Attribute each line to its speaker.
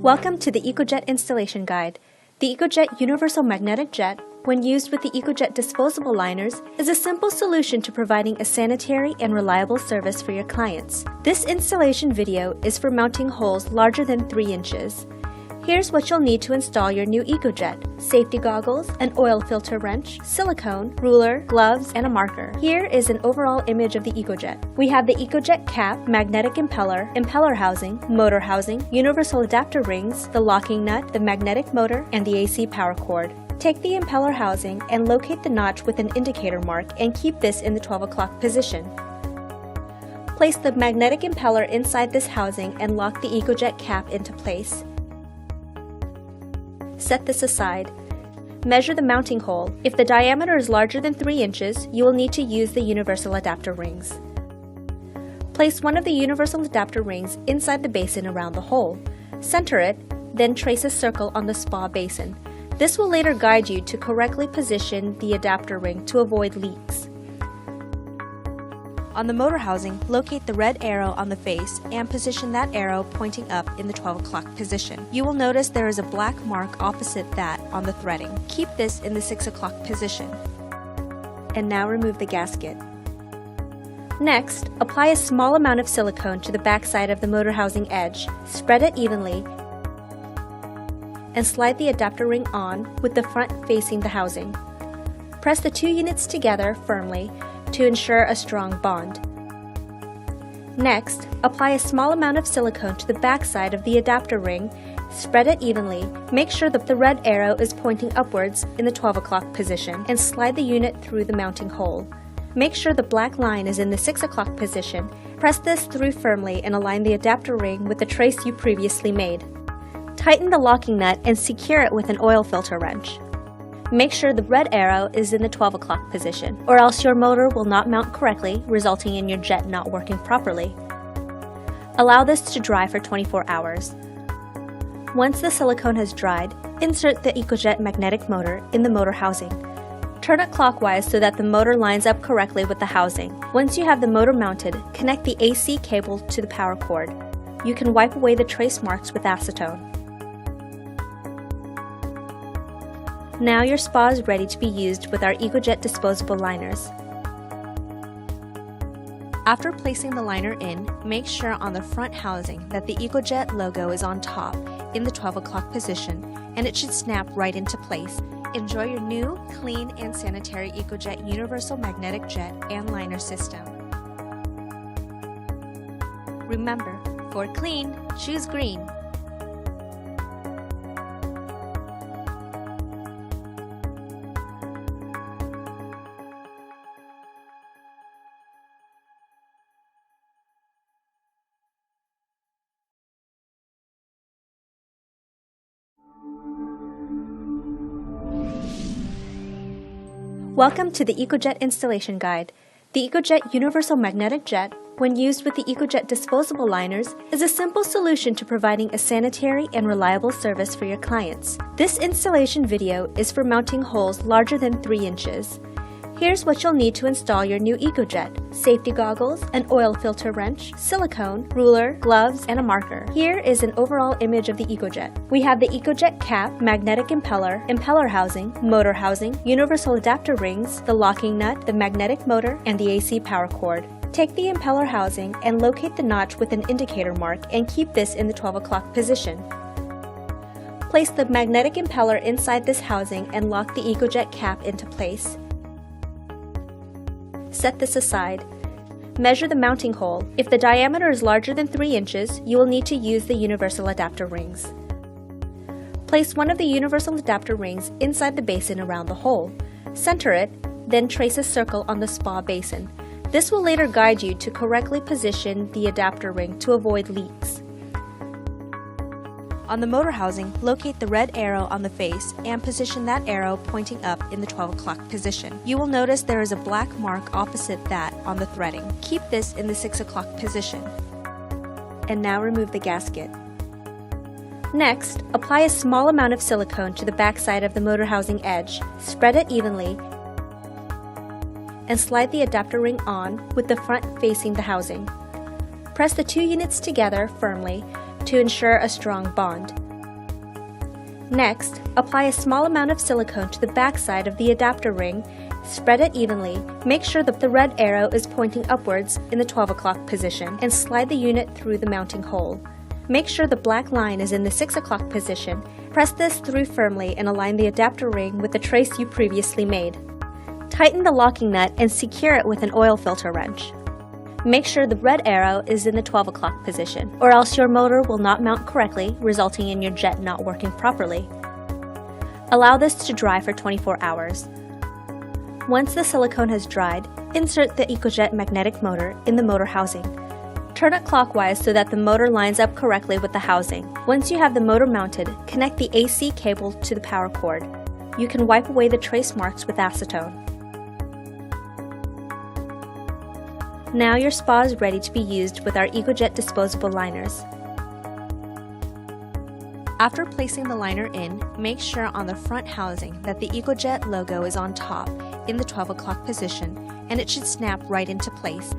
Speaker 1: Welcome to the Ecojet installation guide. The Ecojet Universal Magnetic Jet, when used with the Ecojet Disposable liners, is a simple solution to providing a sanitary and reliable service for your clients. This installation video is for mounting holes larger than 3 inches. Here's what you'll need to install your new Ecojet: safety goggles, an oil filter wrench, silicone, ruler, gloves, and a marker. Here is an overall image of the Ecojet. We have the Ecojet cap, magnetic impeller housing, motor housing, universal adapter rings, the locking nut, the magnetic motor, and the AC power cord. Take the impeller housing and locate the notch with an indicator mark and keep this in the 12 o'clock position. Place the magnetic impeller inside this housing and lock the Ecojet cap into place. Set this aside. Measure the mounting hole. If the diameter is larger than 3 inches, you will need to use the universal adapter rings. Place one of the universal adapter rings inside the basin around the hole. Center it, then trace a circle on the spa basin. This will later guide you to correctly position the adapter ring to avoid leaks. On the motor housing, locate the red arrow on the face and position that arrow pointing up in the 12 o'clock position. You will notice there is a black mark opposite that on the threading. Keep this in the 6 o'clock position. And now remove the gasket. Next, apply a small amount of silicone to the back side of the motor housing edge. Spread it evenly and slide the adapter ring on with the front facing the housing. Press the 2 units together firmly to ensure a strong bond. Next, apply a small amount of silicone to the back side of the adapter ring. Spread it evenly. Make sure that the red arrow is pointing upwards in the 12 o'clock position and slide the unit through the mounting hole. Make sure the black line is in the 6 o'clock position. Press this through firmly and align the adapter ring with the trace you previously made. Tighten the locking nut and secure it with an oil filter wrench. Make sure the red arrow is in the 12 o'clock position, or else your motor will not mount correctly, resulting in your jet not working properly. Allow this to dry for 24 hours. Once the silicone has dried, insert the Ecojet magnetic motor in the motor housing. Turn it clockwise so that the motor lines up correctly with the housing. Once you have the motor mounted, connect the AC cable to the power cord. You can wipe away the trace marks with acetone. Now your spa is ready to be used with our Ecojet disposable liners. After placing the liner in, make sure on the front housing that the Ecojet logo is on top in the 12 o'clock position, and it should snap right into place. Enjoy your new, clean and sanitary Ecojet Universal Magnetic Jet and Liner System. Remember, for clean, choose green. Welcome to the Ecojet installation guide. The Ecojet Universal Magnetic Jet, when used with the Ecojet Disposable liners, is a simple solution to providing a sanitary and reliable service for your clients. This installation video is for mounting holes larger than 3 inches. Here's what you'll need to install your new Ecojet: safety goggles, an oil filter wrench, silicone, ruler, gloves, and a marker. Here is an overall image of the Ecojet. We have the Ecojet cap, magnetic impeller housing, motor housing, universal adapter rings, the locking nut, the magnetic motor, and the AC power cord. Take the impeller housing and locate the notch with an indicator mark and keep this in the 12 o'clock position. Place the magnetic impeller inside this housing and lock the Ecojet cap into place. Set this aside. Measure the mounting hole. If the diameter is larger than 3 inches, you will need to use the universal adapter rings. Place one of the universal adapter rings inside the basin around the hole. Center it, then trace a circle on the spa basin. This will later guide you to correctly position the adapter ring to avoid leaks. On the motor housing, locate the red arrow on the face and position that arrow pointing up in the 12 o'clock position. You will notice there is a black mark opposite that on the threading. Keep this in the 6 o'clock position. And now remove the gasket. Next, apply a small amount of silicone to the back side of the motor housing edge. Spread it evenly and slide the adapter ring on with the front facing the housing. Press the 2 units together firmly to ensure a strong bond. Next, apply a small amount of silicone to the back side of the adapter ring. Spread it evenly, make sure that the red arrow is pointing upwards in the 12 o'clock position, and slide the unit through the mounting hole. Make sure the black line is in the 6 o'clock position. Press this through firmly and align the adapter ring with the trace you previously made. Tighten the locking nut and secure it with an oil filter wrench. Make sure the red arrow is in the 12 o'clock position, or else your motor will not mount correctly, resulting in your jet not working properly. Allow this to dry for 24 hours. Once the silicone has dried, insert the Ecojet magnetic motor in the motor housing. Turn it clockwise so that the motor lines up correctly with the housing. Once you have the motor mounted, connect the AC cable to the power cord. You can wipe away the trace marks with acetone. Now your spa is ready to be used with our Ecojet disposable liners. After placing the liner in, make sure on the front housing that the Ecojet logo is on top in the 12 o'clock position, and it should snap right into place.